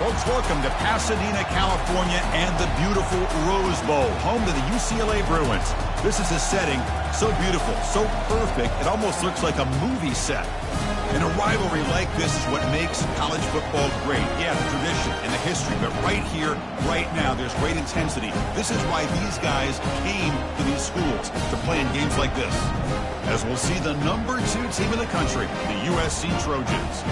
Folks, welcome to Pasadena, California, and the beautiful Rose Bowl, home to the UCLA Bruins. This is a setting so beautiful, so perfect, it almost looks like a movie set. And a rivalry like this is what makes college football great. Yeah, the tradition and the history, but right here, right now, there's great intensity. This is why these guys came to these schools to play in games like this. As we'll see the #2 team in the country, the USC Trojans,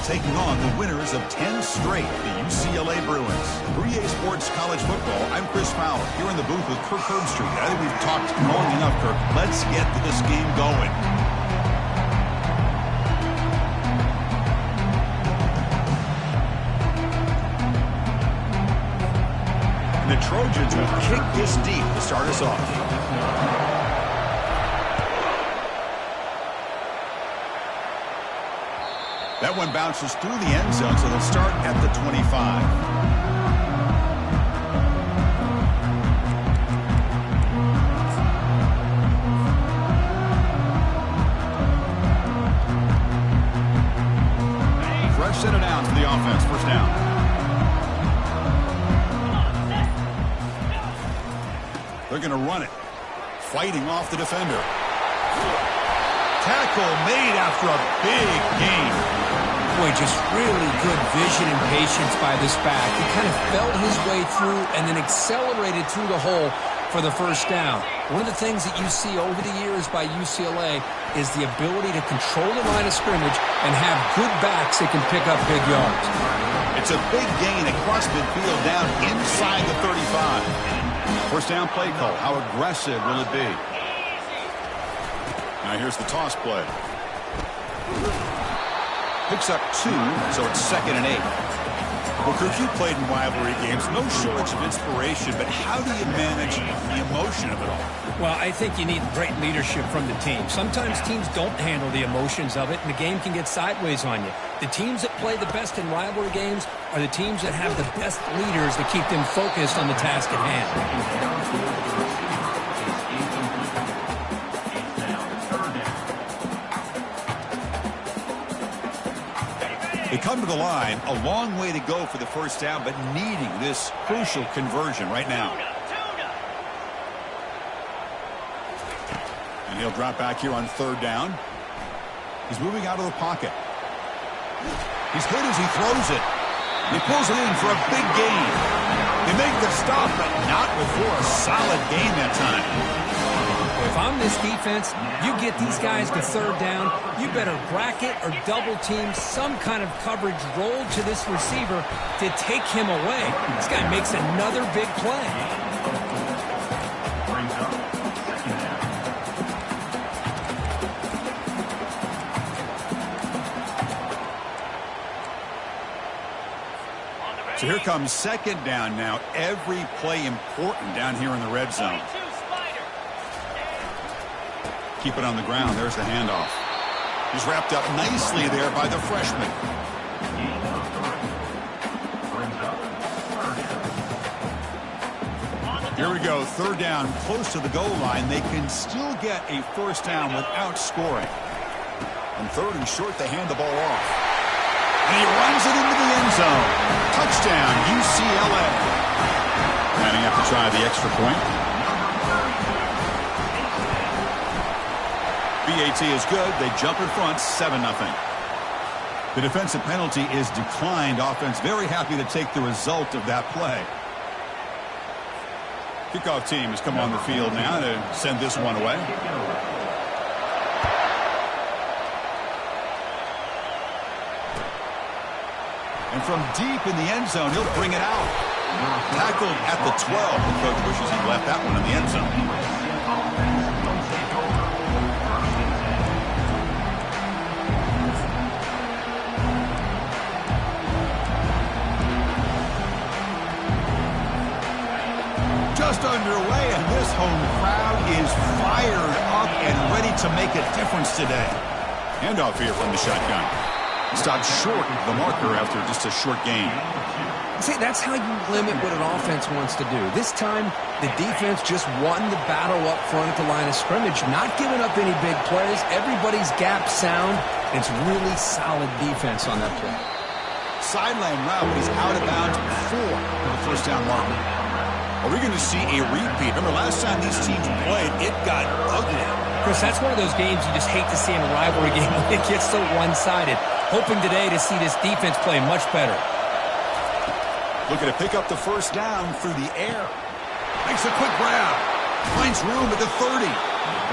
taking on the winners of 10 straight, the UCLA Bruins. For EA Sports College Football, I'm Chris Fowler, here in the booth with Kirk Herbstreit. I think we've talked long enough, Kirk. Let's get this game going. And the Trojans will kick this deep to start us off. That one bounces through the end zone, so they'll start at the 25. Fresh set of downs for the offense. First down. They're going to run it. Fighting off the defender. Tackle made after a big gain. Boy, just really good vision and patience by this back. He kind of felt his way through and then accelerated through the hole for the first down. One of the things that you see over the years by UCLA is the ability to control the line of scrimmage and have good backs that can pick up big yards. It's a big gain across midfield down inside the 35. First down play call. How aggressive will it be? Now here's the toss play. Picks up 2, so it's 2nd and 8. Well, Kirk, you played in rivalry games. No shortage of inspiration, but how do you manage the emotion of it all? Well, I think you need great leadership from the team. Sometimes teams don't handle the emotions of it, and the game can get sideways on you. The teams that play the best in rivalry games are the teams that have the best leaders to keep them focused on the task at hand. They come to the line, a long way to go for the first down, but needing this crucial conversion right now. And he'll drop back here on 3rd down. He's moving out of the pocket. He's hit as he throws it. He pulls it in for a big gain. They make the stop, but not before a solid gain that time. If I'm this defense, you get these guys to 3rd down, you better bracket or double team some kind of coverage roll to this receiver to take him away. This guy makes another big play. So here comes 2nd down now. Every play important down here in the red zone. Keep it on the ground. There's the handoff. He's wrapped up nicely there by the freshman. Here we go. 3rd down, close to the goal line. They can still get a first down without scoring. And 3rd and short, they hand the ball off. And he runs it into the end zone. Touchdown, UCLA. And he have to try the extra point. BAT is good. They jump in front, 7-0. The defensive penalty is declined. Offense very happy to take the result of that play. Kickoff team has come on the field now to send this one away. And from deep in the end zone, he'll bring it out. Tackled at the 12. The coach wishes he left that one in the end zone. Just underway, and this home crowd is fired up and ready to make a difference today. Handoff here from the shotgun. Stopped short of the marker after just a short gain. See, that's how you limit what an offense wants to do. This time, the defense just won the battle up front at the line of scrimmage, not giving up any big plays. Everybody's gap sound. It's really solid defense on that play. Sideline route, but he's out of bounds before the first down marker. Are we going to see a repeat? Remember, last time these teams played, it got ugly. Chris, that's one of those games you just hate to see in a rivalry game when it gets so one-sided. Hoping today to see this defense play much better. Looking to pick up the first down through the air. Makes a quick grab. Finds room at the 30.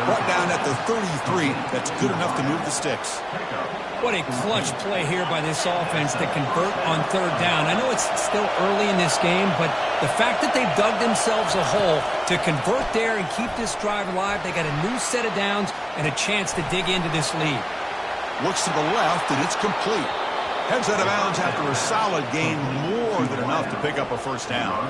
Brought down at the 33. That's good enough to move the sticks. What a clutch play here by this offense to convert on third down. I know it's still early in this game, but the fact that they've dug themselves a hole to convert there and keep this drive alive, they got a new set of downs and a chance to dig into this lead. Looks to the left, and it's complete. Heads out of bounds after a solid gain, more than enough to pick up a first down.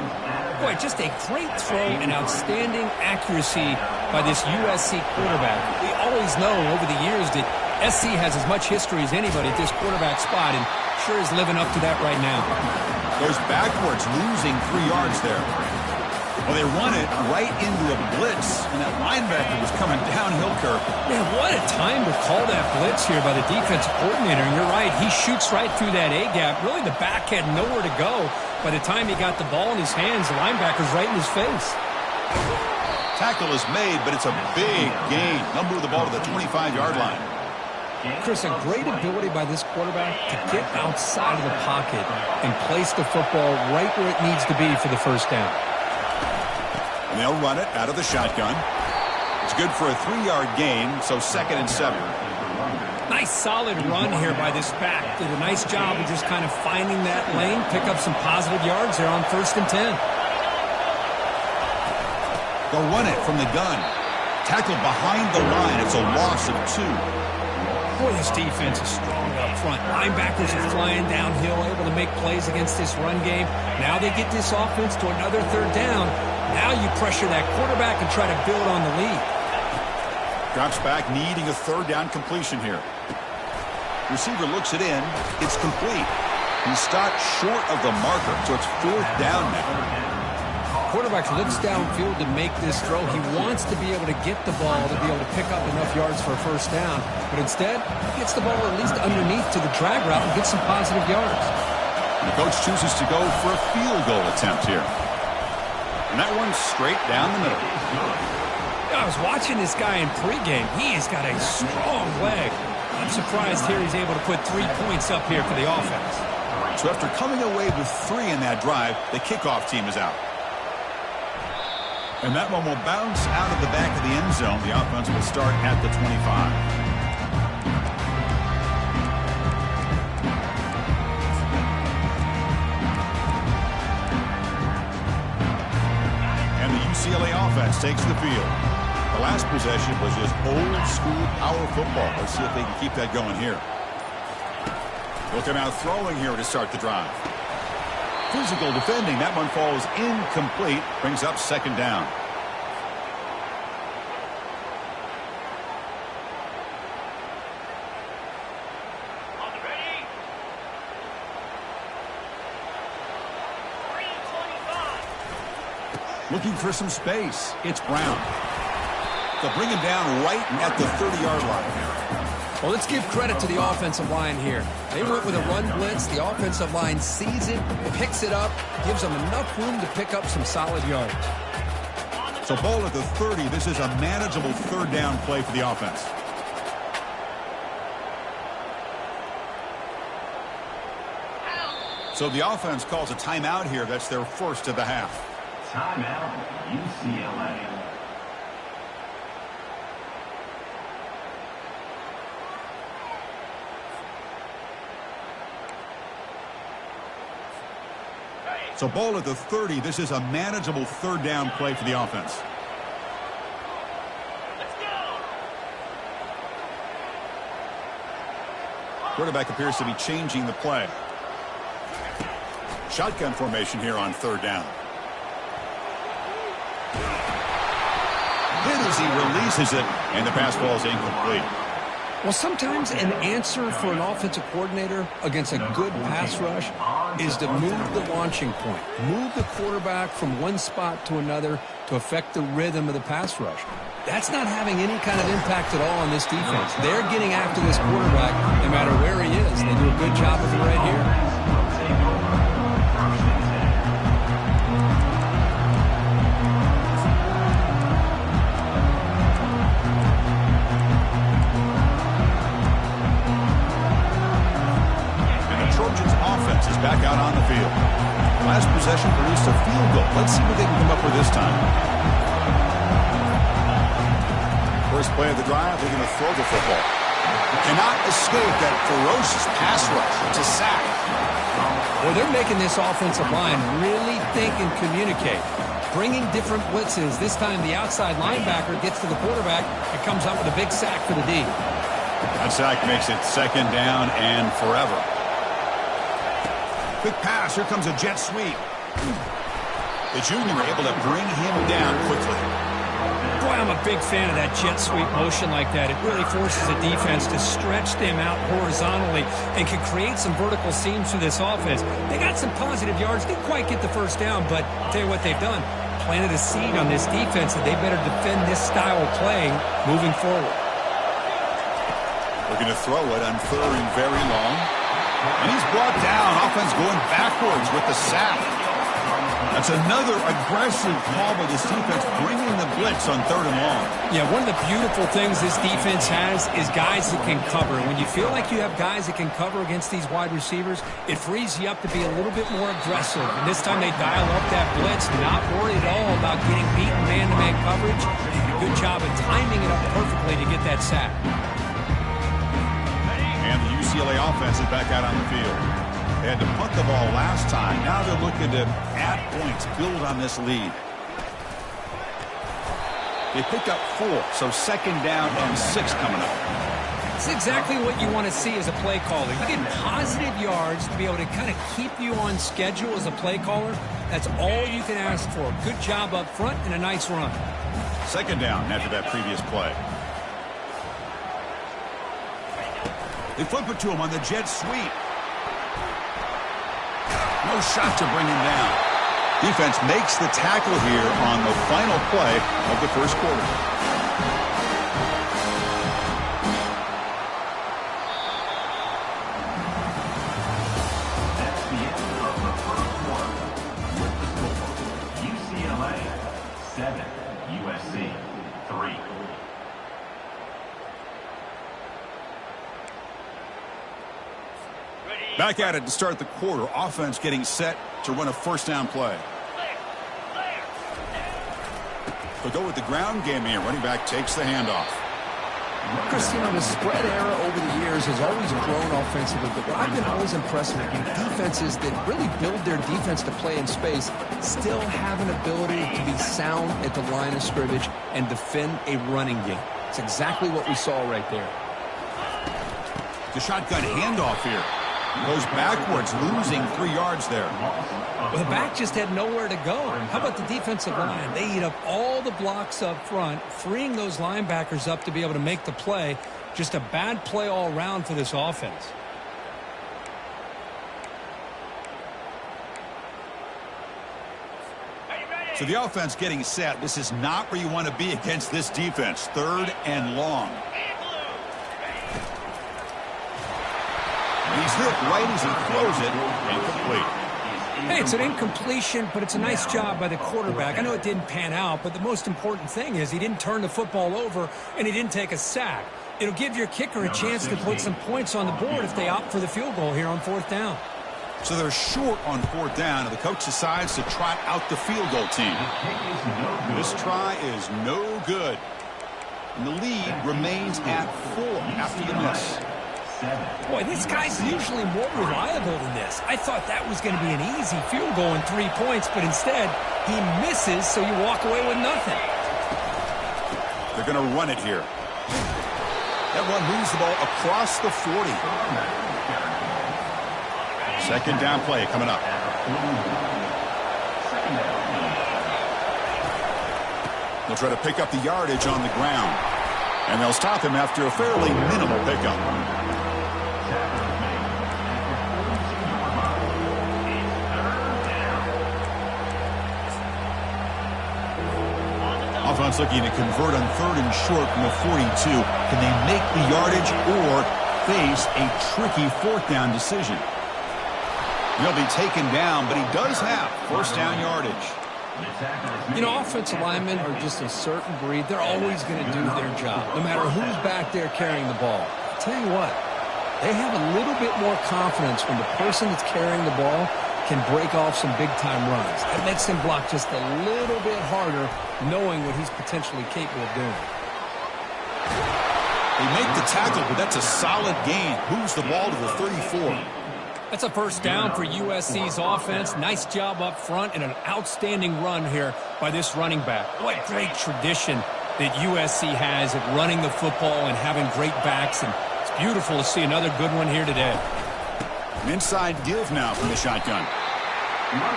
Boy, just a great throw and outstanding accuracy by this USC quarterback. We always know over the years that SC has as much history as anybody at this quarterback spot, and sure is living up to that right now. Goes backwards, losing 3 yards there. Well, they run it right into a blitz, and that linebacker was coming downhill curve. Man, what a time to call that blitz here by the defensive coordinator. And you're right, he shoots right through that A-gap. Really, the back had nowhere to go. By the time he got the ball in his hands, the linebacker's right in his face. Tackle is made, but it's a big gain. Number of the ball to the 25-yard line. Chris, a great ability by this quarterback to get outside of the pocket and place the football right where it needs to be for the first down. And they'll run it out of the shotgun. It's good for a 3-yard gain, so 2nd and 7. Nice solid run here by this back. Did a nice job of just kind of finding that lane, pick up some positive yards there on 1st and 10. They'll run it from the gun. Tackled behind the line. It's a loss of 2. Boy, this defense is strong up front. Linebackers are flying downhill, able to make plays against this run game. Now they get this offense to another third down. Now you pressure that quarterback and try to build on the lead. Drops back, needing a third down completion here. Receiver looks it in. It's complete. He stopped short of the marker, so it's 4th down now. Quarterback looks downfield to make this throw. He wants to be able to get the ball to be able to pick up enough yards for a first down. But instead, he gets the ball at least underneath to the drag route and gets some positive yards. The coach chooses to go for a field goal attempt here. And that one's straight down the middle. I was watching this guy in pregame. He has got a strong leg. I'm surprised here he's able to put 3 points up here for the offense. So after coming away with 3 in that drive, the kickoff team is out. And that one will bounce out of the back of the end zone. The offense will start at the 25. And the UCLA offense takes the field. The last possession was just old-school power football. Let's see if they can keep that going here. Looking out throwing here to start the drive. Physical defending. That one falls incomplete. Brings up 2nd down. Looking for some space. It's Brown. They'll bring him down right at the 30-yard line. Well, let's give credit to the offensive line here. They went with a run blitz. The offensive line sees it, picks it up, gives them enough room to pick up some solid yards. So ball at the 30. This is a manageable third down play for the offense. So the offense calls a timeout here. That's their first of the half. Timeout, UCLA. So ball at the 30. This is a manageable third down play for the offense. Let's go. Quarterback appears to be changing the play. Shotgun formation here on third down. Hit as he releases it, and the pass ball is incomplete. Well, sometimes an answer for an offensive coordinator against a good pass rush is to move the launching point, move the quarterback from one spot to another to affect the rhythm of the pass rush. That's not having any kind of impact at all on this defense. They're getting after this quarterback no matter where he is. They do a good job of it right here. back out on the field. Last possession produced a field goal. Let's see what they can come up with this time. First play of the drive, they're going to throw the football. Cannot escape that ferocious pass rush. It's a sack. Well, they're making this offensive line really think and communicate. Bringing different blitzes. This time the outside linebacker gets to the quarterback and comes up with a big sack for the D. That sack makes it second down and forever. Quick pass. Here comes a jet sweep. The junior able to bring him down quickly. Boy, I'm a big fan of that jet sweep motion like that. It really forces a defense to stretch them out horizontally and can create some vertical seams for this offense. They got some positive yards. Didn't quite get the first down, but I'll tell you what they've done. Planted a seed on this defense that they better defend this style of playing moving forward. We're going to throw it on third and very long. And he's brought down. Offense going backwards with the sack. That's another aggressive call by this defense, bringing the blitz on third and long. Yeah, one of the beautiful things this defense has is guys that can cover. When you feel like you have guys that can cover against these wide receivers, it frees you up to be a little bit more aggressive. And this time they dial up that blitz, not worried at all about getting beaten man-to-man coverage. Good job of timing it up perfectly to get that sack. And the UCLA offense is back out on the field. They had to punt the ball last time. Now they're looking to add points, build on this lead. They pick up 4, so second down and 6 coming up. It's exactly what you want to see as a play caller. You get positive yards to be able to kind of keep you on schedule as a play caller. That's all you can ask for. Good job up front and a nice run. Second down after that previous play. They flip it to him on the jet sweep. No shot to bring him down. Defense makes the tackle here on the final play of the first quarter. That's the end of the first quarter. With the score, UCLA 7, USC 3. Back at it to start the quarter. Offense getting set to run a first down play. They'll go with the ground game here. Running back takes the handoff. Chris, you know, the spread era over the years has always grown offensively, but what I've been always impressed with defenses that really build their defense to play in space still have an ability to be sound at the line of scrimmage and defend a running game. It's exactly what we saw right there. The shotgun handoff here. Goes backwards, losing 3 yards there. Well, the back just had nowhere to go. How about the defensive line? They eat up all the blocks up front, freeing those linebackers up to be able to make the play. Just a bad play all around for this offense. So the offense getting set. This is not where you want to be against this defense. Third and long. He's hit right as he throws it. Incomplete. Hey, it's an incompletion, but it's a nice job by the quarterback. I know it didn't pan out, but the most important thing is he didn't turn the football over and he didn't take a sack. It'll give your kicker a chance to put some points on the board if they opt for the field goal here on fourth down. So they're short on fourth down, and the coach decides to trot out the field goal team. This try is no good. And the lead remains at 4 after the miss. Boy, this guy's usually more reliable than this. I thought that was going to be an easy field goal and 3 points, but instead he misses, so you walk away with nothing. They're going to run it here. That one moves the ball across the 40. Second down play coming up. They'll try to pick up the yardage on the ground. And they'll stop him after a fairly minimal pickup. Offense looking to convert on third and short from the 42. Can they make the yardage or face a tricky fourth down decision? He'll be taken down, but he does have first down yardage. You know, offensive linemen are just a certain breed. They're always going to do their job, no matter who's back there carrying the ball. I'll tell you what, They have a little bit more confidence when the person that's carrying the ball can break off some big-time runs. That makes him block just a little bit harder, knowing what he's potentially capable of doing. They make the tackle, but that's a solid gain. Moves the ball to the 34. That's a first down for USC's offense. Nice job up front and an outstanding run here by this running back. What great tradition that USC has at running the football and having great backs, and it's beautiful to see another good one here today. An inside give now from the shotgun.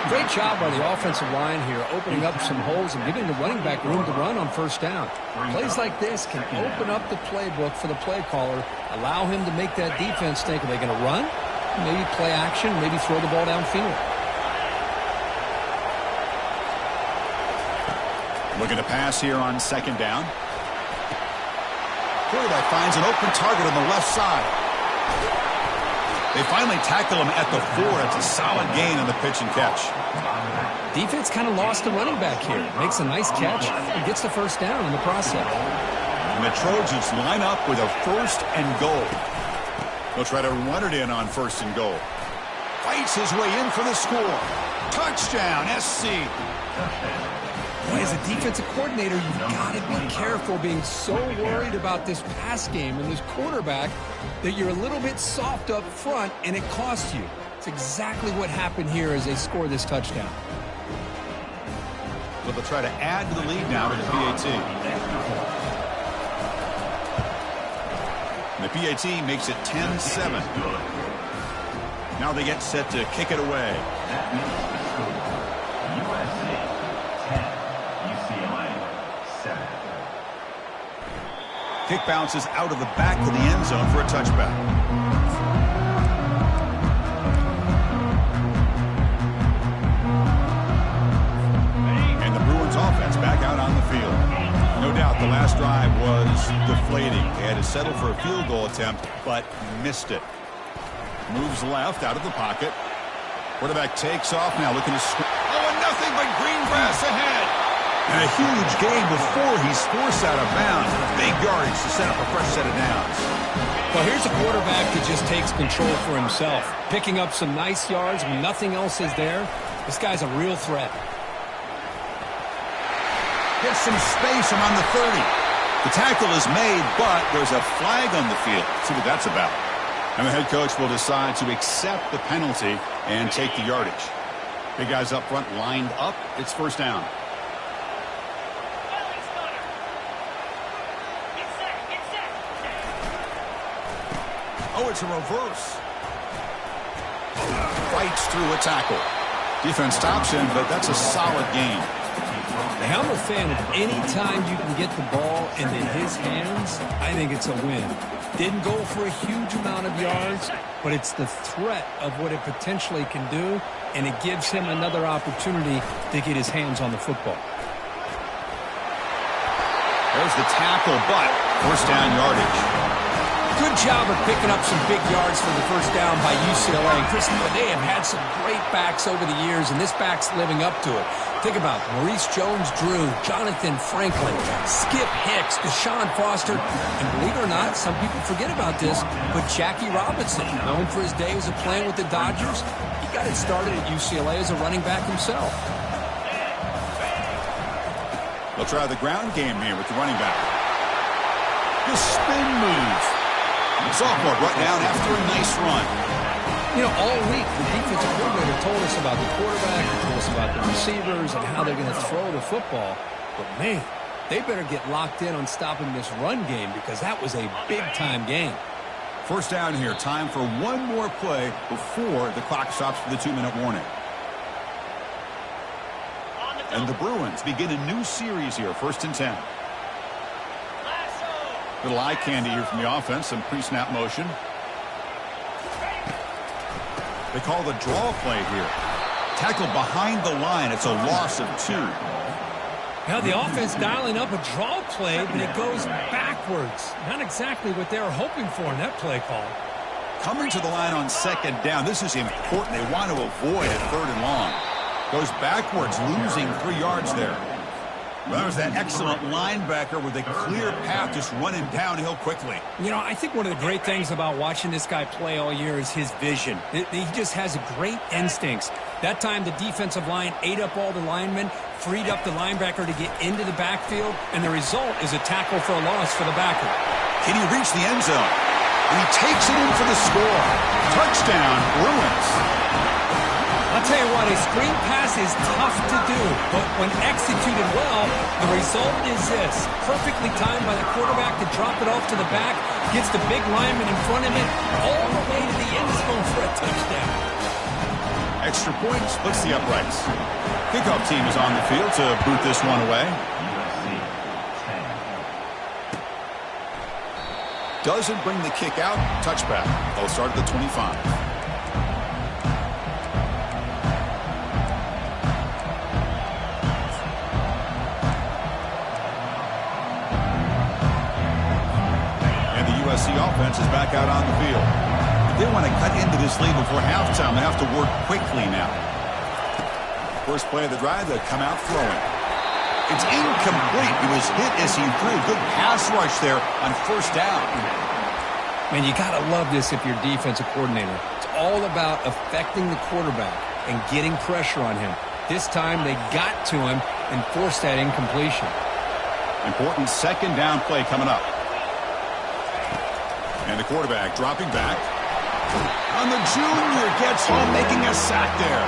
Great job by the offensive line here, opening up some holes and giving the running back room to run on first down. Plays like this can open up the playbook for the play caller, allow him to make that defense think, are they going to run? Maybe play action, maybe throw the ball downfield. Looking to pass here on second down. Quarterback finds an open target on the left side. They finally tackle him at the 4. It's a solid gain on the pitch and catch. Defense kind of lost the running back here. Makes a nice catch and gets the first down in the process. And the Trojans line up with a first and goal. They'll try to run it in on first and goal. Fights his way in for the score. Touchdown, SC. Boy, as a defensive coordinator, you've got to be careful being so worried about this pass game and this quarterback that you're a little bit soft up front and it costs you. It's exactly what happened here as they score this touchdown. But they'll try to add to the lead now to the PAT. And the PAT makes it 10-7. Now they get set to kick it away. Kick bounces out of the back of the end zone for a touchback. And the Bruins offense back out on the field. No doubt the last drive was deflating. They had to settle for a field goal attempt, but missed it. Moves left out of the pocket. Quarterback takes off now, looking to score. Oh, and nothing but green grass ahead. And a huge gain before he's forced out of bounds. Big yardage to set up a fresh set of downs. Well, here's a quarterback that just takes control for himself. Picking up some nice yards when nothing else is there. This guy's a real threat. Gets some space around the 30. The tackle is made, but there's a flag on the field. Let's see what that's about. And the head coach will decide to accept the penalty and take the yardage. Big guys up front lined up. It's first down. Oh, it's a reverse. Fights through a tackle. Defense stops him, but that's a solid gain. I'm a fan of any time you can get the ball into his hands, I think it's a win. Didn't go for a huge amount of yards, but it's the threat of what it potentially can do, and it gives him another opportunity to get his hands on the football. There's the tackle, but first down yardage. Good job of picking up some big yards for the first down by UCLA. And Chris, they have had some great backs over the years, and this back's living up to it. Think about Maurice Jones-Drew, Jonathan Franklin, Skip Hicks, Deshaun Foster, and believe it or not, some people forget about this, but Jackie Robinson, known for his days of playing with the Dodgers, he got it started at UCLA as a running back himself. They'll try the ground game here with the running back. The spin move. Sophomore brought down after a nice run. You know, all week the defensive coordinator told us about the quarterback, he told us about the receivers and how they're going to throw the football. But, man, they better get locked in on stopping this run game because that was a big-time game. First down here. Time for one more play before the clock stops for the 2-minute warning. And the Bruins begin a new series here. 1st and 10. Little eye candy here from the offense. Some pre-snap motion. They call the draw play here. Tackle behind the line. It's a loss of 2. Now the offense dialing up a draw play, but it goes backwards. Not exactly what they were hoping for in that play call. Coming to the line on 2nd down. This is important. They want to avoid a 3rd and long. Goes backwards, losing 3 yards there. Well, that was that excellent linebacker with a clear path just running downhill quickly. You know, I think one of the great things about watching this guy play all year is his vision. He just has great instincts. That time, the defensive line ate up all the linemen, freed up the linebacker to get into the backfield, and the result is a tackle for a loss for the backer. Can he reach the end zone? And he takes it in for the score. Touchdown, Bruins. I'll tell you what, a screen pass is tough to do, but when executed well, the result is this. Perfectly timed by the quarterback to drop it off to the back, gets the big lineman in front of him, all the way to the end zone for a touchdown. Extra point splits the uprights. Kickoff team is on the field to boot this one away. Doesn't bring the kick out. Touchback. They'll start at the 25. USC offense is back out on the field. If they want to cut into this lead before halftime, they have to work quickly now. First play of the drive, they come out throwing. It's incomplete. He was hit as he threw. Good pass rush there on first down. Man, you got to love this if you're defensive coordinator. It's all about affecting the quarterback and getting pressure on him. This time they got to him and forced that incompletion. Important second down play coming up. And the quarterback dropping back. And the junior gets home, making a sack there.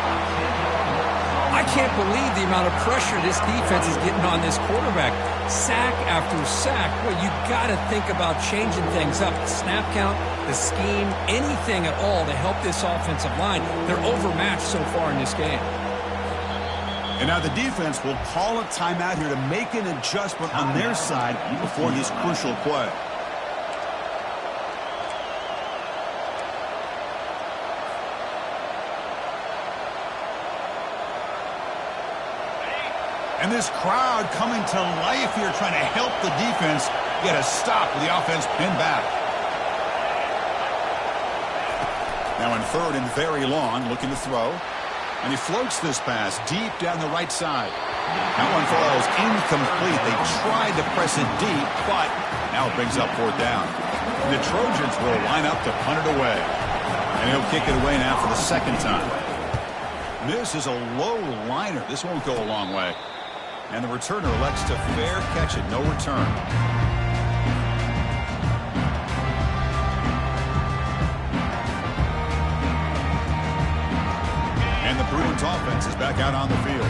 I can't believe the amount of pressure this defense is getting on this quarterback. Sack after sack. Well, you got to think about changing things up. The snap count, the scheme, anything at all to help this offensive line. They're overmatched so far in this game. And now the defense will call a timeout here to make an adjustment on their side before this crucial play. And this crowd coming to life here, trying to help the defense get a stop with the offense pinned back. Now in third and very long, looking to throw. And he floats this pass deep down the right side. That one falls incomplete. They tried to press it deep, but now it brings up fourth down. And the Trojans will line up to punt it away. And he'll kick it away now for the second time. This is a low liner. This won't go a long way. And the returner elects to fair catch it. No return. And the Bruins offense is back out on the field.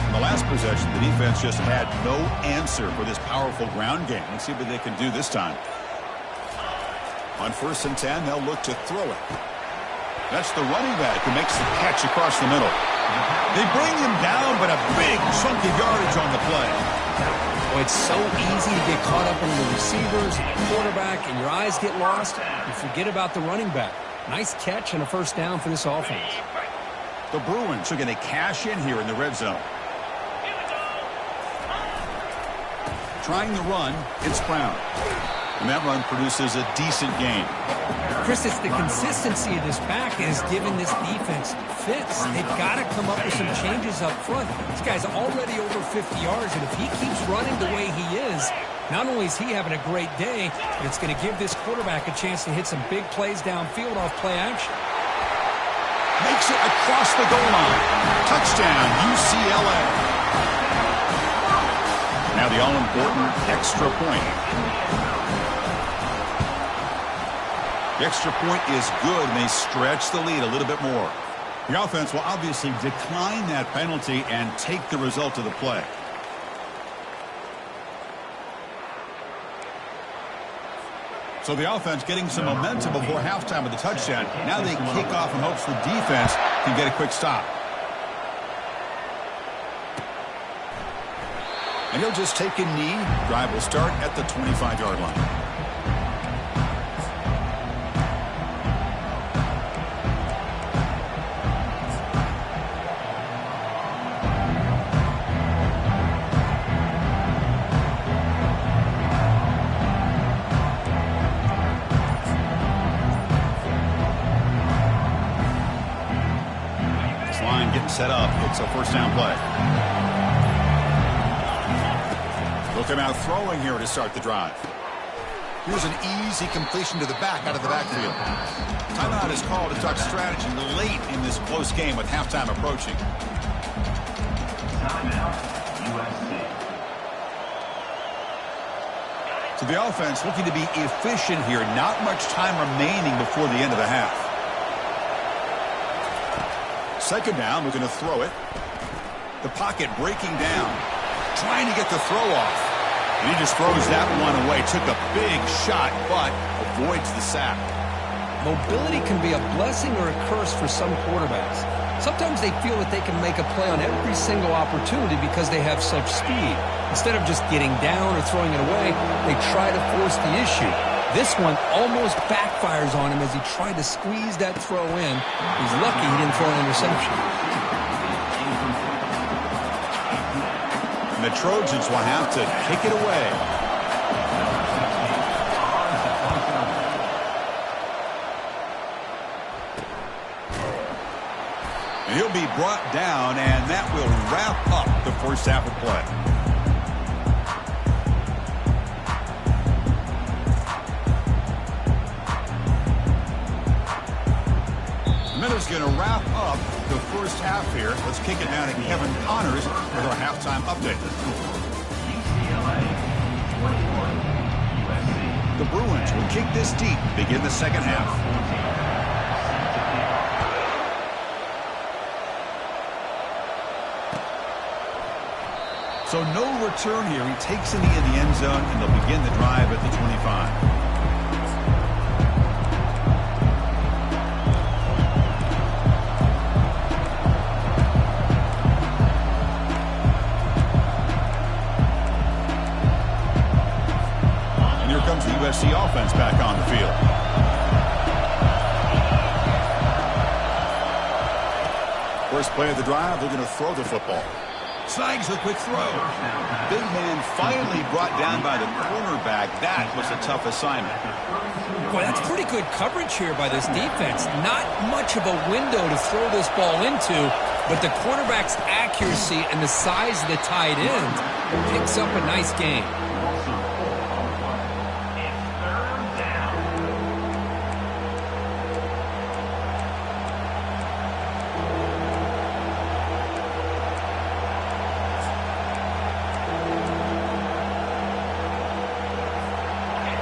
In the last possession, the defense just had no answer for this powerful ground game. Let's see what they can do this time. On 1st and 10, they'll look to throw it. That's the running back who makes the catch across the middle. They bring him down, but a big chunk of yardage on the play. Well, it's so easy to get caught up in the receivers and the quarterback, and your eyes get lost. You forget about the running back. Nice catch and a first down for this offense. The Bruins are going to cash in here in the red zone. Trying the run, it's Brown. And that run produces a decent gain. Chris, it's the consistency of this back that has given this defense fits. They've got to come up with some changes up front. This guy's already over 50 yards, and if he keeps running the way he is, not only is he having a great day, but it's going to give this quarterback a chance to hit some big plays downfield off play action. Makes it across the goal line. Touchdown, UCLA. Now the all-important extra point. The extra point is good, and they stretch the lead a little bit more. The offense will obviously decline that penalty and take the result of the play. So the offense getting some momentum before halftime with the touchdown. Now they kick off in hopes the defense can get a quick stop. And he'll just take a knee. Drive will start at the 25-yard line. Set up. It's a first down play. come out throwing here to start the drive. Here's an easy completion to the back out of the backfield. Timeout is called to talk strategy late in this close game with halftime approaching. Timeout, USC. So the offense looking to be efficient here. Not much time remaining before the end of the half. Second down, we're going to throw it. The pocket breaking down. Trying to get the throw off. And he just throws that one away. Took a big shot, but avoids the sack. Mobility can be a blessing or a curse for some quarterbacks. Sometimes they feel that they can make a play on every single opportunity because they have such speed. Instead of just getting down or throwing it away, they try to force the issue. This one almost backfires on him as he tried to squeeze that throw in. He's lucky he didn't throw an interception. And the Trojans will have to kick it away. And he'll be brought down, and that will wrap up the first half of play. Minute's going to wrap up the first half here. Let's kick it down to Kevin Connors with our halftime update. UCLA 21, USC. The Bruins will kick this deep, begin the second half. So no return here. He takes a knee in the end zone, and they'll begin the drive at the 25. Comes the USC offense back on the field. First play of the drive, they're going to throw the football. Snags the quick throw. Big man finally brought down by the cornerback. That was a tough assignment. Boy, that's pretty good coverage here by this defense. Not much of a window to throw this ball into, but the quarterback's accuracy and the size of the tight end picks up a nice game.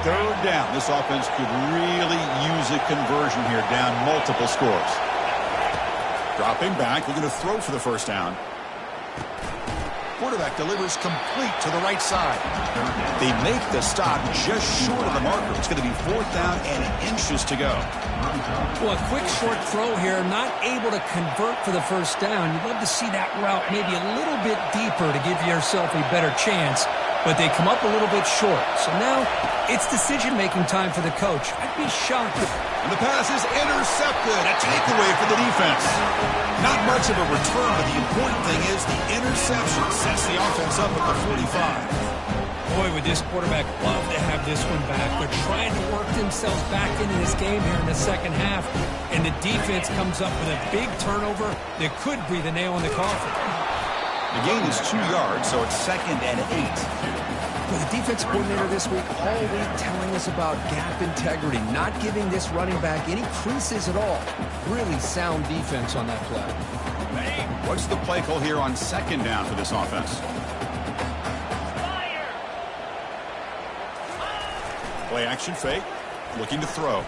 Third down. This offense could really use a conversion here, down multiple scores. Dropping back, we're going to throw for the first down. Quarterback delivers complete to the right side. They make the stop just short of the marker. It's going to be fourth down and inches to go. Well, a quick short throw here, not able to convert for the first down. You'd love to see that route maybe a little bit deeper to give yourself a better chance, but they come up a little bit short. So now it's decision-making time for the coach. I'd be shocked. And the pass is intercepted. A takeaway for the defense. Not much of a return, but the important thing is the interception sets the offense up at the 45. Boy, would this quarterback love to have this one back. They're trying to work themselves back into this game here in the second half, and the defense comes up with a big turnover that could be the nail in the coffin. The gain is 2 yards, so it's second and 8. Well, the defense coordinator this week all week telling us about gap integrity, not giving this running back any creases at all. Really sound defense on that play. What's the play call here on second down for this offense? Play action fake, looking to throw.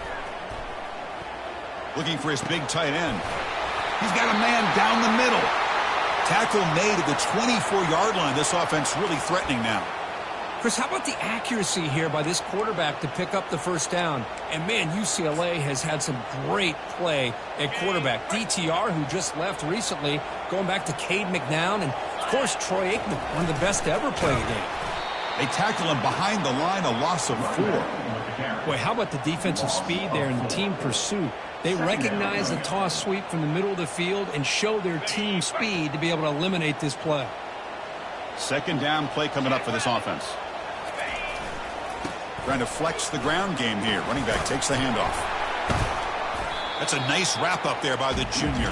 Looking for his big tight end. He's got a man down the middle. Tackle made at the 24-yard line. This offense really threatening now. Chris, how about the accuracy here by this quarterback to pick up the first down? And, man, UCLA has had some great play at quarterback. DTR, who just left recently, going back to Cade McNown, and, of course, Troy Aikman, one of the best to ever play the game. They tackle him behind the line, a loss of 4. Boy, how about the defensive speed there and the team pursuit? They recognize the toss sweep from the middle of the field and show their team speed to be able to eliminate this play. Second down play coming up for this offense. Trying to flex the ground game here. Running back takes the handoff. That's a nice wrap up there by the junior.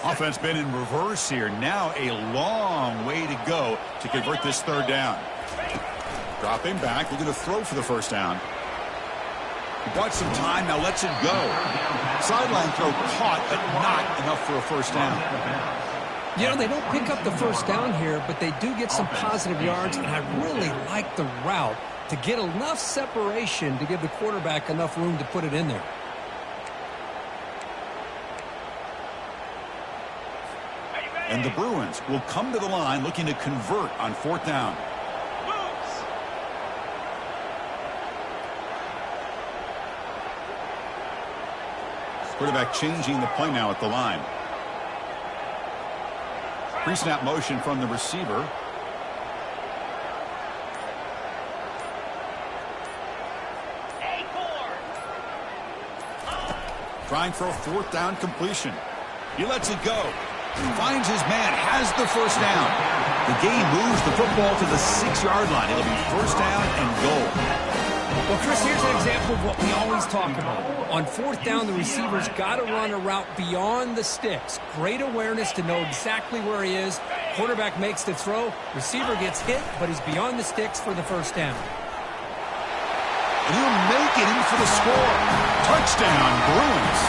Offense been in reverse here. Now a long way to go to convert this third down. Dropping back, looking to throw for the first down. He bought some time, now lets it go. Sideline throw caught, but not enough for a first down. You know, they don't pick up the first down here, but they do get some positive yards, and I really like the route to get enough separation to give the quarterback enough room to put it in there. And the Bruins will come to the line looking to convert on fourth down. Quarterback changing the play now at the line. Pre-snap motion from the receiver. Trying for a fourth down completion. He lets it go. Finds his man, has the first down. The game moves the football to the 6-yard line. It'll be first down and goal. Well, Chris, here's an example of what we always talk about. On fourth down, the receiver's got to run a route beyond the sticks. Great awareness to know exactly where he is. Quarterback makes the throw. Receiver gets hit, but he's beyond the sticks for the first down. And he'll make it in for the score. Touchdown, Bruins.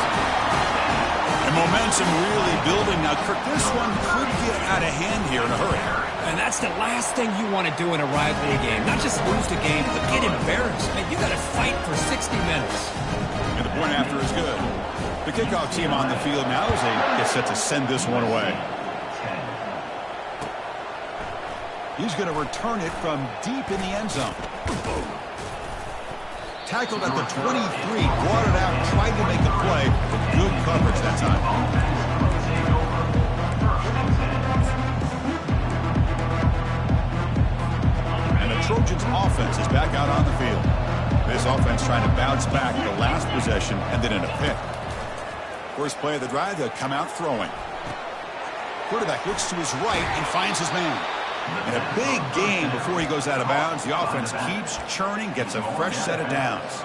And momentum really building. Now, Kirk, this one could get out of hand here in a hurry. And that's the last thing you want to do in a rivalry game. Not just lose the game, but get embarrassed. Man, you got to fight for 60 minutes. And the point after is good. The kickoff team on the field now as they get set to send this one away. He's going to return it from deep in the end zone. Tackled at the 23, brought it out, tried to make a play, but good coverage that time. Trojans offense is back out on the field. This offense trying to bounce back the last possession and then in a pick. First play of the drive, they'll come out throwing. Quarterback looks to his right and finds his man. And a big gain before he goes out of bounds. The offense keeps churning, gets a fresh set of downs.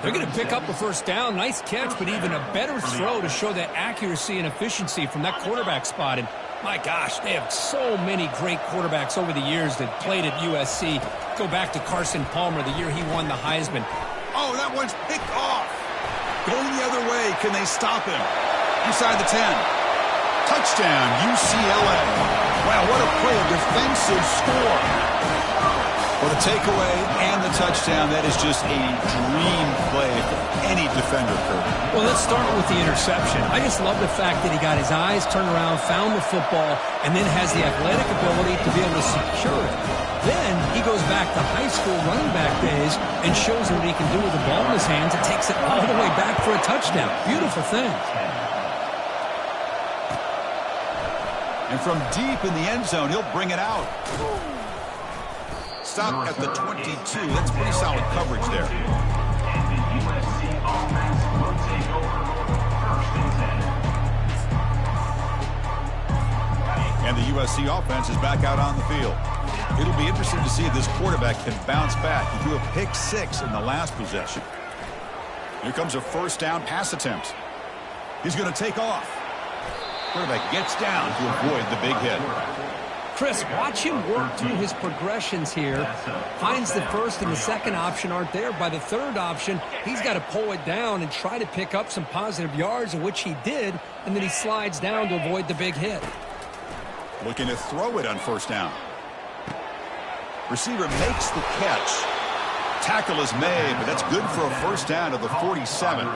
They're going to pick up the first down. Nice catch, but even a better throw to show that accuracy and efficiency from that quarterback spot. And my gosh, they have so many great quarterbacks over the years that played at USC. Go back to Carson Palmer, the year he won the Heisman. Oh, that one's picked off. Going the other way. Can they stop him? Inside the 10. Touchdown, UCLA. Wow, what a play, a defensive score. For the takeaway and the touchdown, that is just a dream play for any defender, Kurt. Well, let's start with the interception. I just love the fact that he got his eyes turned around, found the football, and then has the athletic ability to be able to secure it. Then he goes back to high school running back days and shows what he can do with the ball in his hands and takes it all the way back for a touchdown. Beautiful thing. And from deep in the end zone, he'll bring it out. Stop at the 22. That's pretty solid coverage there. And the USC offense is back out on the field. It'll be interesting to see if this quarterback can bounce back. He threw a pick 6 in the last possession. Here comes a first down pass attempt. He's going to take off. Quarterback gets down to avoid the big hit. Chris, watch him work through his progressions here. Finds the first and the second option aren't there. By the third option, he's got to pull it down and try to pick up some positive yards, which he did, and then he slides down to avoid the big hit. Looking to throw it on first down. Receiver makes the catch. Tackle is made, but that's good for a first down to the 47.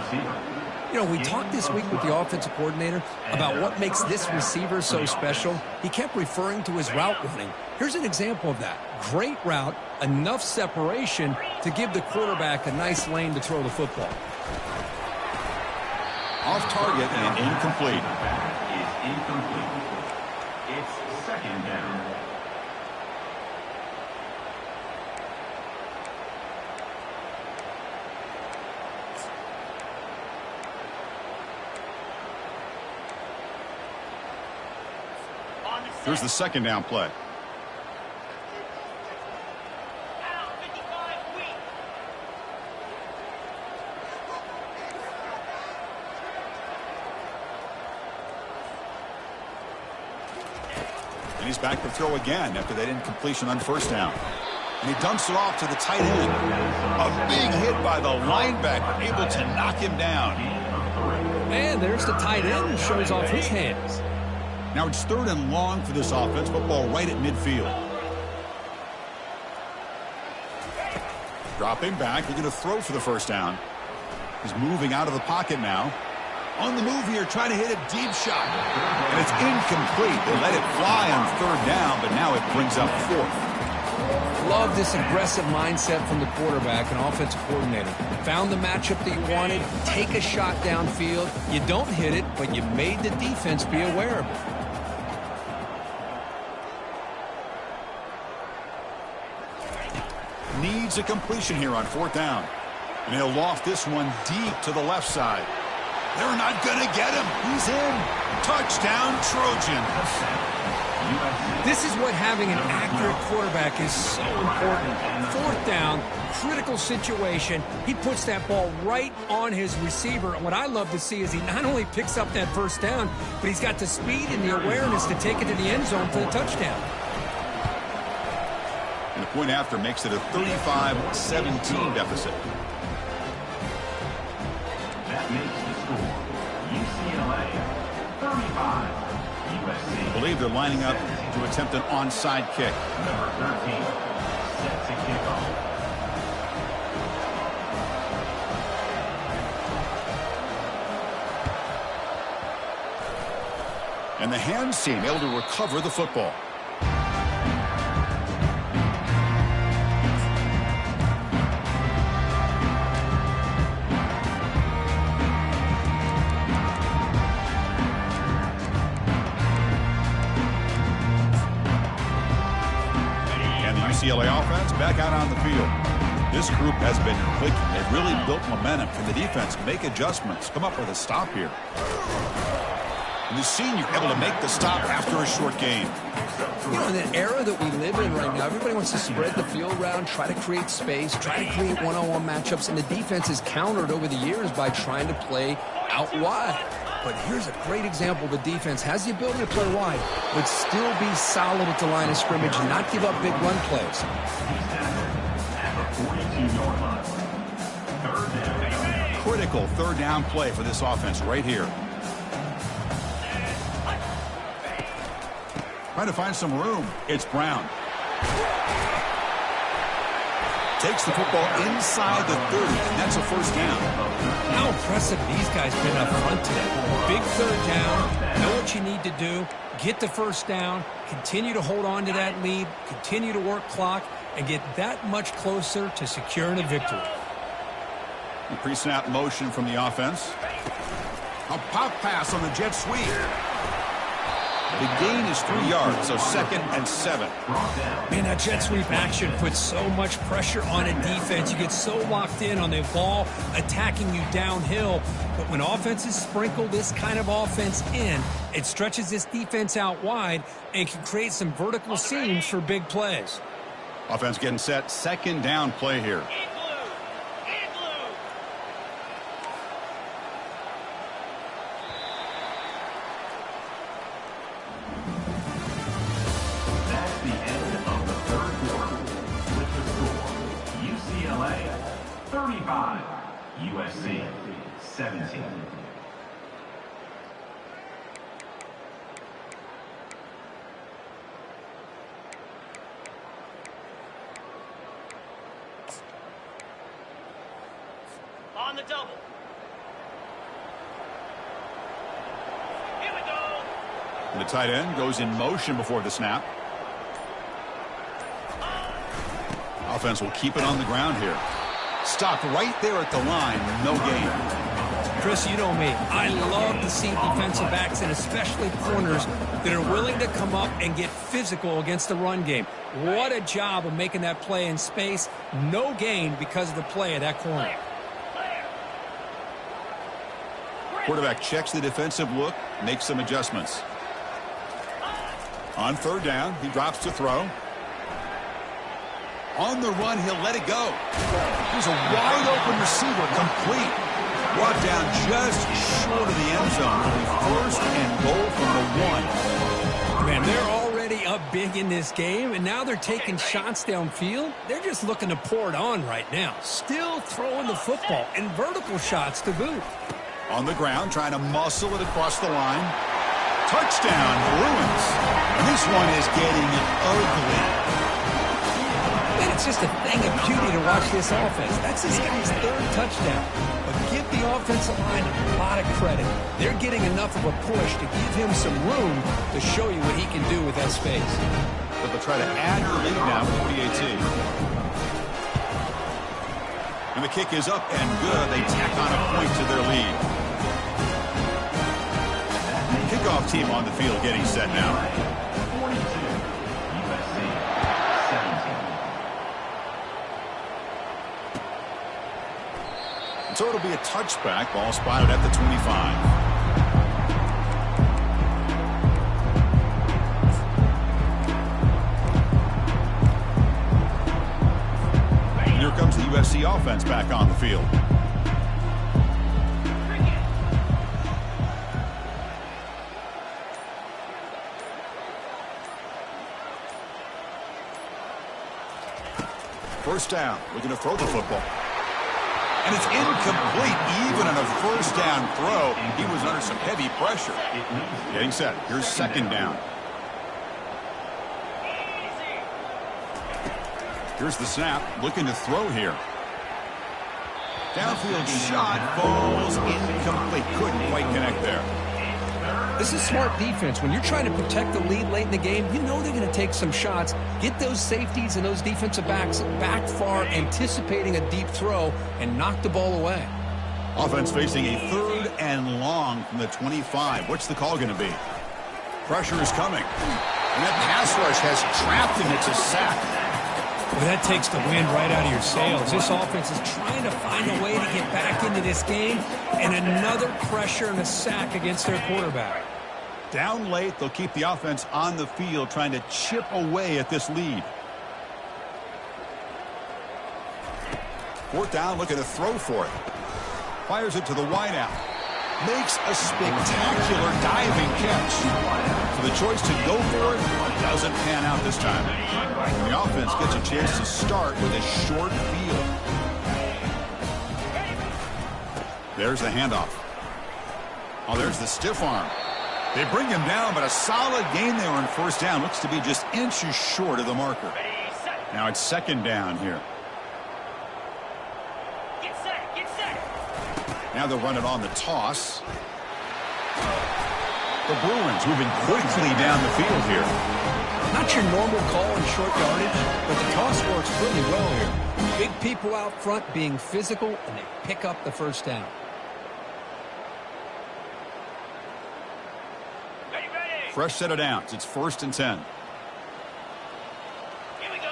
You know, we talked this week with the offensive coordinator about what makes this receiver so special. He kept referring to his route running. Here's an example of that. Great route, enough separation to give the quarterback a nice lane to throw the football. Off target and incomplete. Is incomplete. It's second down. Here's the second down play. And he's back to throw again after that incompletion on first down. And he dumps it off to the tight end. A big hit by the linebacker, able to knock him down. And there's the tight end who shows off his hands. Now it's 3rd and long for this offense. Football right at midfield. Dropping back. They're going to throw for the first down. He's moving out of the pocket now. On the move here, trying to hit a deep shot. And it's incomplete. They let it fly on 3rd down, but now it brings up 4th. Love this aggressive mindset from the quarterback and offensive coordinator. Found the matchup that you wanted, take a shot downfield. You don't hit it, but you made the defense be aware of it. Needs a completion here on 4th down. And he'll loft this one deep to the left side. They're not going to get him. He's in. Touchdown, Trojan. This is what having an accurate quarterback is so important. 4th down, critical situation. He puts that ball right on his receiver. And what I love to see is he not only picks up that first down, but he's got the speed and the awareness to take it to the end zone for the touchdown. And the point after makes it a 35-17 deficit. That makes the score UCLA 35, USC. I believe they're lining up to attempt an onside kick. Number 13, set to kick off. And the hands team able to recover the football. UCLA offense back out on the field. This group has been clicking. They've really built momentum. Can the defense make adjustments? Come up with a stop here. And the senior able to make the stop after a short game. You know, in the era that we live in right now, everybody wants to spread the field around, try to create space, try to create one-on-one matchups, and the defense is countered over the years by trying to play out wide. But here's a great example. The defense has the ability to play wide, but still be solid at the line of scrimmage and not give up big run plays. Critical 3rd down play for this offense right here. Trying to find some room. It's Brown. Takes the football inside the 30, and that's a first down. How impressive these guys been up front today. Big 3rd down, know what you need to do, get the first down, continue to hold on to that lead, continue to work clock, and get that much closer to securing a victory. Pre-snap motion from the offense. A pop pass on the jet sweep. The gain is 3 yards, so 2nd and 7. Man, that jet sweep action puts so much pressure on a defense. You get so locked in on the ball attacking you downhill. But when offenses sprinkle this kind of offense in, it stretches this defense out wide and can create some vertical seams for big plays. Offense getting set. 2nd down play here. USC 17. On the double. Here we go. And the tight end goes in motion before the snap. Offense will keep it on the ground here. Stopped right there at the line, no gain. Chris, you know me. I love to see defensive backs and especially corners that are willing to come up and get physical against the run game. What a job of making that play in space. No gain because of the play of that corner. Quarterback checks the defensive look, makes some adjustments. On 3rd down, he drops to throw. On the run, he'll let it go. Here's a wide-open receiver, complete. Brought down just short of the end zone. 1st and goal from the 1. Man, they're already up big in this game, and now they're taking shots downfield. They're just looking to pour it on right now. Still throwing the football, and vertical shots to boot. On the ground, trying to muscle it across the line. Touchdown, Bruins. And this one is getting ugly. And it's just a thing of beauty to watch this offense. That's this guy's third touchdown. But give the offensive line a lot of credit. They're getting enough of a push to give him some room to show you what he can do with that space. But they'll try to add the lead now with 48-2. And the kick is up and good. They tack on a point to their lead. Kickoff team on the field getting set now. 42, USC 17. So it'll be a touchback. Ball spotted at the 25. And here comes the USC offense back on the field. First down, looking to throw the football. And it's incomplete, even on a first down throw. He was under some heavy pressure. Getting set. Here's second down. Here's the snap, looking to throw here. Downfield shot falls incomplete. Couldn't quite connect there. This is smart defense. When you're trying to protect the lead late in the game, you know they're going to take some shots, get those safeties and those defensive backs back far, anticipating a deep throw, and knock the ball away. Offense facing a third and long from the 25. What's the call going to be? Pressure is coming. And that pass rush has trapped him. It's a sack. Well, that takes the wind right out of your sails. This offense is trying to find a way to get back into this game, and another pressure and a sack against their quarterback. Down late, they'll keep the offense on the field trying to chip away at this lead. Fourth down, looking to throw for it. Fires it to the wideout. Makes a spectacular diving catch. So the choice to go for it doesn't pan out this time. And the offense gets a chance to start with a short field. There's the handoff. Oh, there's the stiff arm. They bring him down, but a solid gain there on first down. Looks to be just inches short of the marker. Now it's second down here. Get set, get set. Now they'll run it on the toss. The Bruins moving quickly down the field here. Not your normal call in short yardage, but the toss works really well here. Big people out front being physical, and they pick up the first down. Ready, ready. Fresh set of downs. It's 1st and 10. Here we go.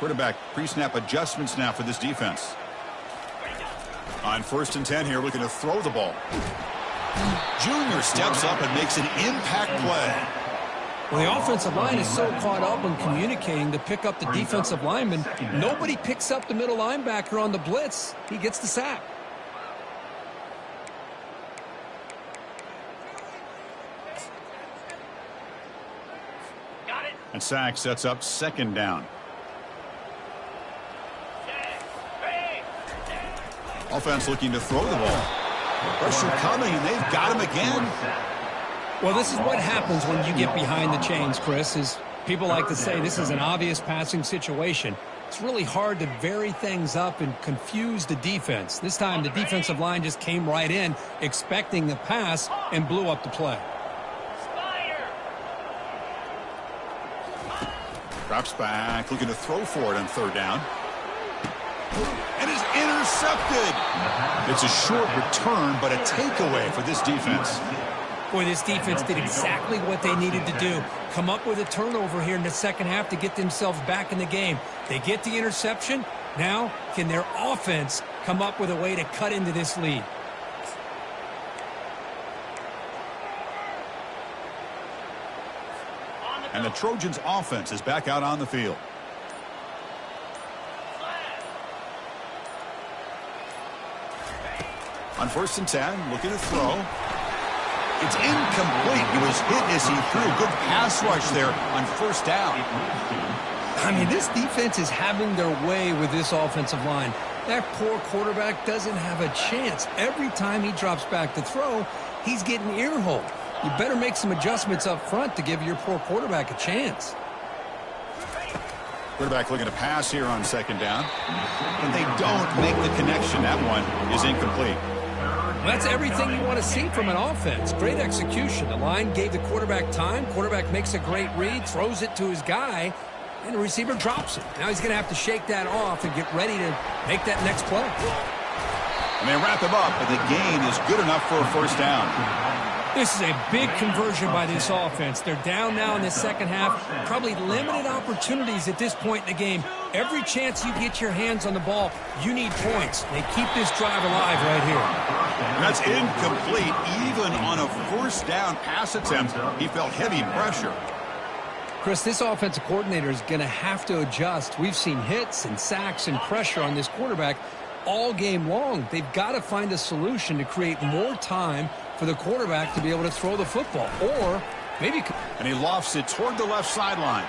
Quarterback pre-snap adjustments now for this defense. On 1st and 10 here, looking to throw the ball. Junior steps up and makes an impact play. Well, the offensive line is so caught up in communicating to pick up the defensive lineman. Nobody picks up the middle linebacker on the blitz. He gets the sack. Got it. And sack sets up second down. Ready. Offense looking to throw the ball. Pressure coming, and they've got him again. Well, this is what happens when you get behind the chains, Chris, is people like to say this is an obvious passing situation. It's really hard to vary things up and confuse the defense. This time the defensive line just came right in, expecting the pass, and blew up the play. Spider. Drops back, looking to throw for it on third down. And is intercepted. It's a short return, but a takeaway for this defense. Boy, this defense did exactly what they needed to do. Come up with a turnover here in the second half to get themselves back in the game. They get the interception. Now, can their offense come up with a way to cut into this lead? And the Trojans' offense is back out on the field. On 1st and 10, looking to throw. It's incomplete. He was hit as he threw a good pass rush there on first down. I mean, this defense is having their way with this offensive line. That poor quarterback doesn't have a chance. Every time he drops back to throw, he's getting ear-holed. You better make some adjustments up front to give your poor quarterback a chance. Quarterback looking to pass here on second down. But they don't make the connection. That one is incomplete. Well, that's everything you want to see from an offense. Great execution. The line gave the quarterback time. Quarterback makes a great read, throws it to his guy, and the receiver drops it. Now he's going to have to shake that off and get ready to make that next play. And they wrap him up, but the gain is good enough for a first down. This is a big conversion by this offense. They're down now in the second half. Probably limited opportunities at this point in the game. Every chance you get your hands on the ball, you need points. They keep this drive alive right here. That's incomplete. Even on a first down pass attempt, he felt heavy pressure. Chris, this offensive coordinator is going to have to adjust. We've seen hits and sacks and pressure on this quarterback all game long. They've got to find a solution to create more time for the quarterback to be able to throw the football. Or maybe... And he lofts it toward the left sideline.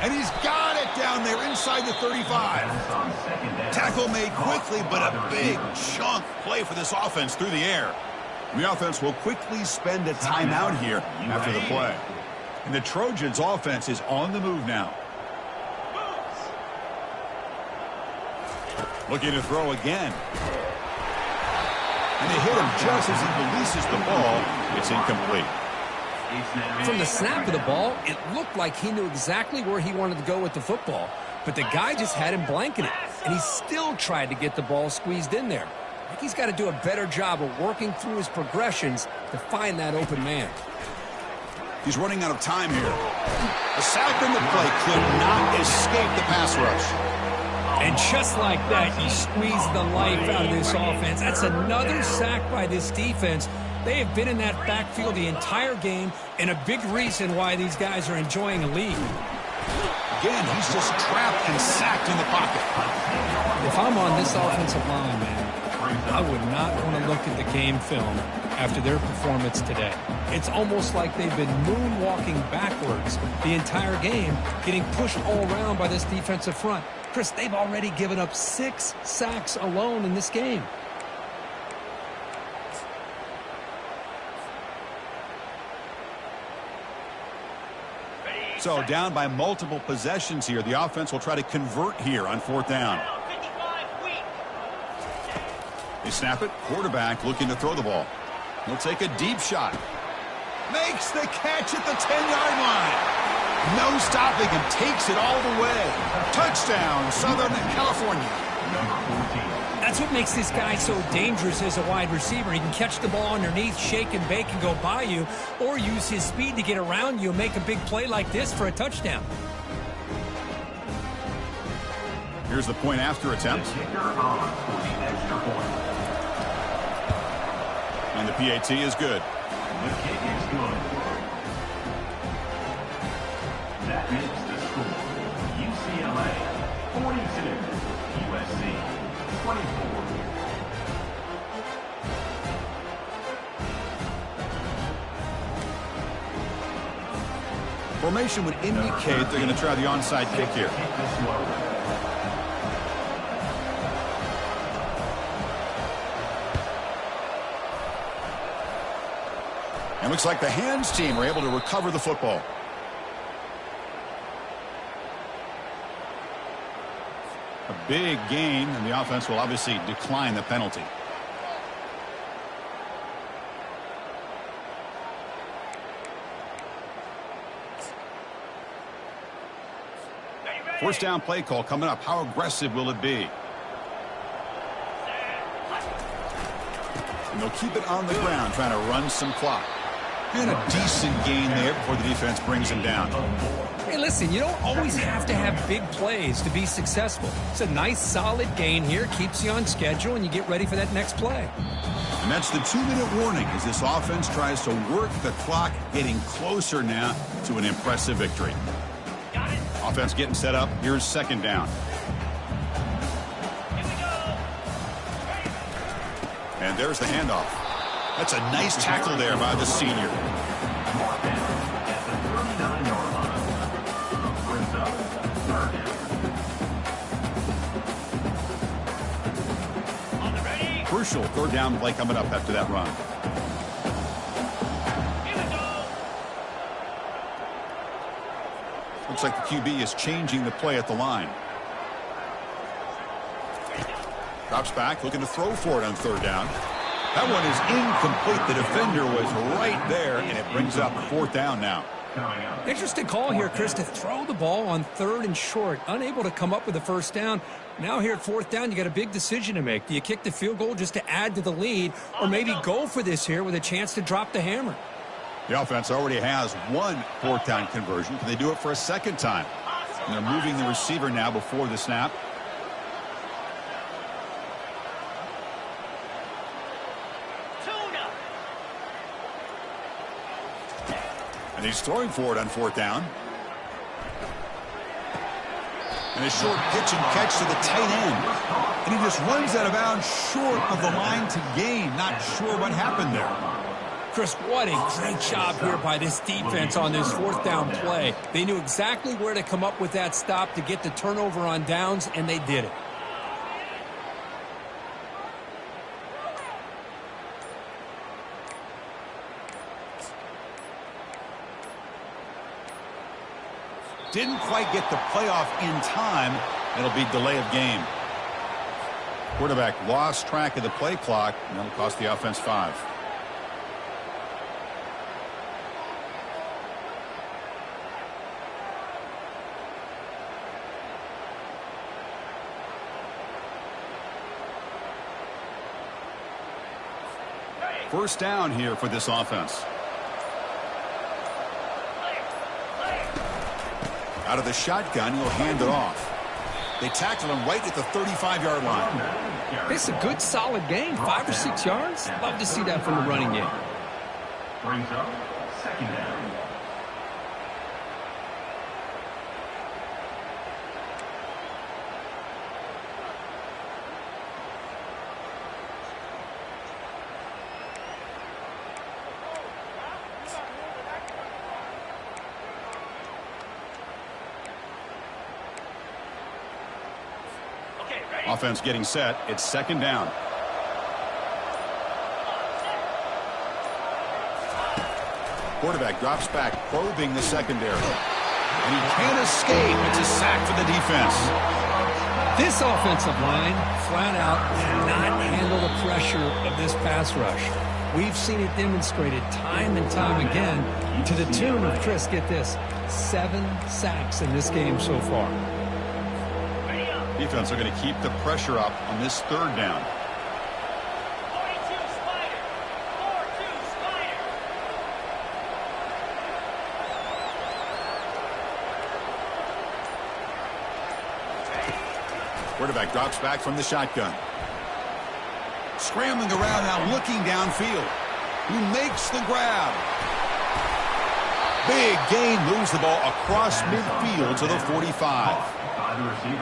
And he's got it down there inside the 35. Tackle made quickly, but a big chunk play for this offense through the air. And the offense will quickly spend a timeout here after the play. And the Trojans' offense is on the move now. Looking to throw again. And they hit him just as he releases the ball. It's incomplete. From the snap of the ball, it looked like he knew exactly where he wanted to go with the football. But the guy just had him blanketed. And he still tried to get the ball squeezed in there. I think he's got to do a better job of working through his progressions to find that open man. He's running out of time here. The sack on the play could not escape the pass rush. And just like that, you squeeze the life out of this offense. That's another sack by this defense. They have been in that backfield the entire game, and a big reason why these guys are enjoying a lead. Again, he's just trapped and sacked in the pocket. If I'm on this offensive line, man, I would not want to look at the game film after their performance today. It's almost like they've been moonwalking backwards the entire game, getting pushed all around by this defensive front. Chris, they've already given up 6 sacks alone in this game. So down by multiple possessions here. The offense will try to convert here on fourth down. They snap it. Quarterback looking to throw the ball. He'll take a deep shot. Makes the catch at the 10-yard line. No stopping him. Takes it all the way. Touchdown, Southern California. That's what makes this guy so dangerous as a wide receiver. He can catch the ball underneath, shake and bake and go by you, or use his speed to get around you and make a big play like this for a touchdown. Here's the point after attempt. And the PAT is good. The kick is good. That makes the score UCLA 42, USC 24. Formation would indicate they're going to try the onside kick here. And looks like the hands team are able to recover the football. A big gain, and the offense will obviously decline the penalty. First down play call coming up. How aggressive will it be? And they'll keep it on the ground, trying to run some clock. And a decent gain there before the defense brings him down. Hey, listen, you don't always have to have big plays to be successful. It's a nice, solid gain here. Keeps you on schedule, and you get ready for that next play. And that's the 2-minute warning as this offense tries to work the clock, getting closer now to an impressive victory. Offense getting set up. Here's second down. And there's the handoff. That's a nice tackle there by the senior. Fourth down at the 39-yard line. Brings up third down. On the ready. Crucial third down play coming up after that run. Here we go. Looks like the QB is changing the play at the line. Drops back, looking to throw for it on third down. That one is incomplete. The defender was right there, and it brings up fourth down now. Interesting call here, Chris, to throw the ball on third and short. Unable to come up with a first down. Now here at fourth down, you got a big decision to make. Do you kick the field goal just to add to the lead, or maybe go for this here with a chance to drop the hammer? The offense already has one fourth down conversion. Can they do it for a second time? And they're moving the receiver now before the snap. Tuna. And he's throwing for it on fourth down. And a short pitch and catch to the tight end. And he just runs out of bounds short of the line to gain. Not sure what happened there. Chris, what a great job here by this defense on this fourth down play. They knew exactly where to come up with that stop to get the turnover on downs, and they did it. Didn't quite get the playoff in time. It'll be delay of game. Quarterback lost track of the play clock, and that'll cost the offense 5. First down here for this offense. Out of the shotgun, he'll hand it off. They tackle him right at the 35-yard line. It's a good, solid game. 5 or 6 yards. Love to see that from the running game. Brings up second down. Offense getting set. It's second down. Quarterback drops back, probing the secondary. And he can't escape. It's a sack for the defense. This offensive line, flat out, cannot handle the pressure of this pass rush. We've seen it demonstrated time and time again to the tune of, Chris, get this, 7 sacks in this game so far. Defense are going to keep the pressure up on this third down. 42 Spider. 4-2 Spider. Quarterback drops back from the shotgun. Scrambling around now, looking downfield. He makes the grab. Big gain, moves the ball across midfield to the 45.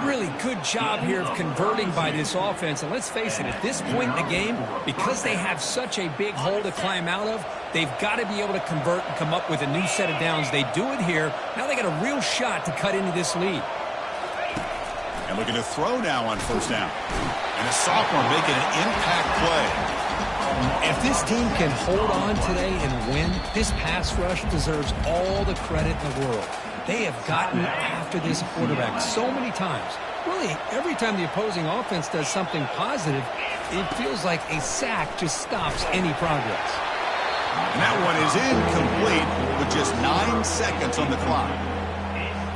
Really good job here of converting by this offense. And let's face it, at this point in the game, because they have such a big hole to climb out of, they've got to be able to convert and come up with a new set of downs. They do it here. Now they got a real shot to cut into this lead. And looking to throw now on first down. And a sophomore making an impact play. If this team can hold on today and win, this pass rush deserves all the credit in the world. They have gotten after this quarterback so many times. Really, every time the opposing offense does something positive, it feels like a sack just stops any progress. And that one is incomplete with just 9 seconds on the clock.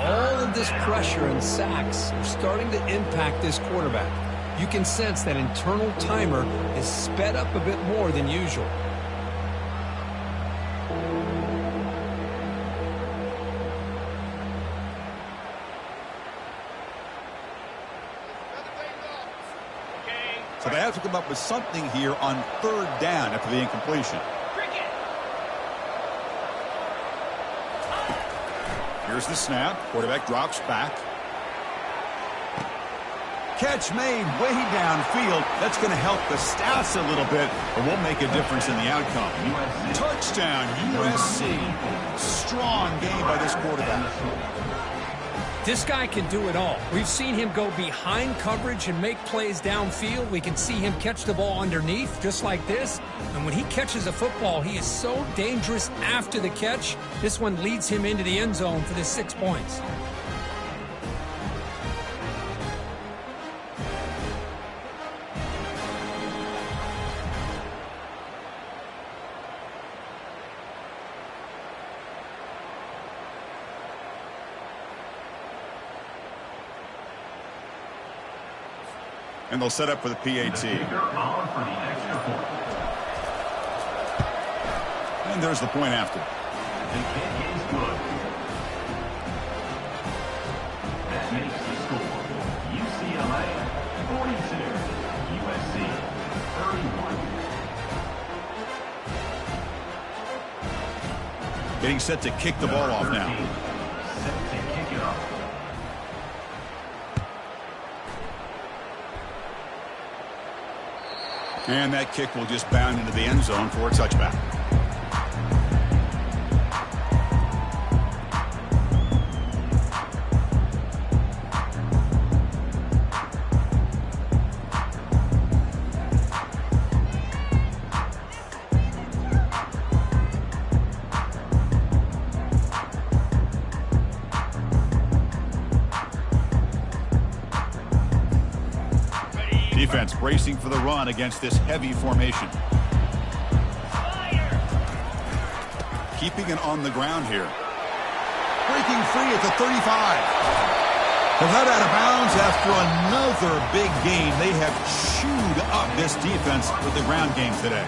All of this pressure and sacks are starting to impact this quarterback. You can sense that internal timer is sped up a bit more than usual. So they have to come up with something here on third down after the incompletion. Here's the snap. Quarterback drops back. Catch made way downfield. That's going to help the stats a little bit, but won't make a difference in the outcome. Touchdown, USC. Strong game by this quarterback. This guy can do it all. We've seen him go behind coverage and make plays downfield. We can see him catch the ball underneath, just like this. And when he catches a football, he is so dangerous after the catch. This one leads him into the end zone for the 6 points. And they'll set up for the PAT. And there's the point after. The kick is good. That makes the score UCLA 42, USC 31. Getting set to kick the ball off now. Set to kick it off. And that kick will just bound into the end zone for a touchback. Defense bracing for the run against this heavy formation. Keeping it on the ground here. Breaking free at the 35. Well, that out of bounds after another big gain. They have chewed up this defense with the ground game today.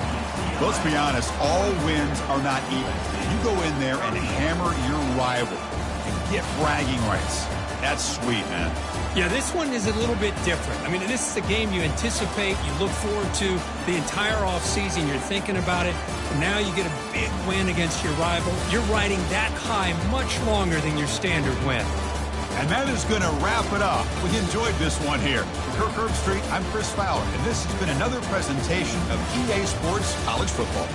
Let's be honest, all wins are not even. You go in there and hammer your rival and get bragging rights. That's sweet, man. Yeah, this one is a little bit different. I mean, this is a game you anticipate, you look forward to the entire offseason. You're thinking about it. Now you get a big win against your rival. You're riding that high much longer than your standard win. And that is going to wrap it up. We enjoyed this one here. For Kirk Street, I'm Chris Fowler, and this has been another presentation of EA Sports College Football.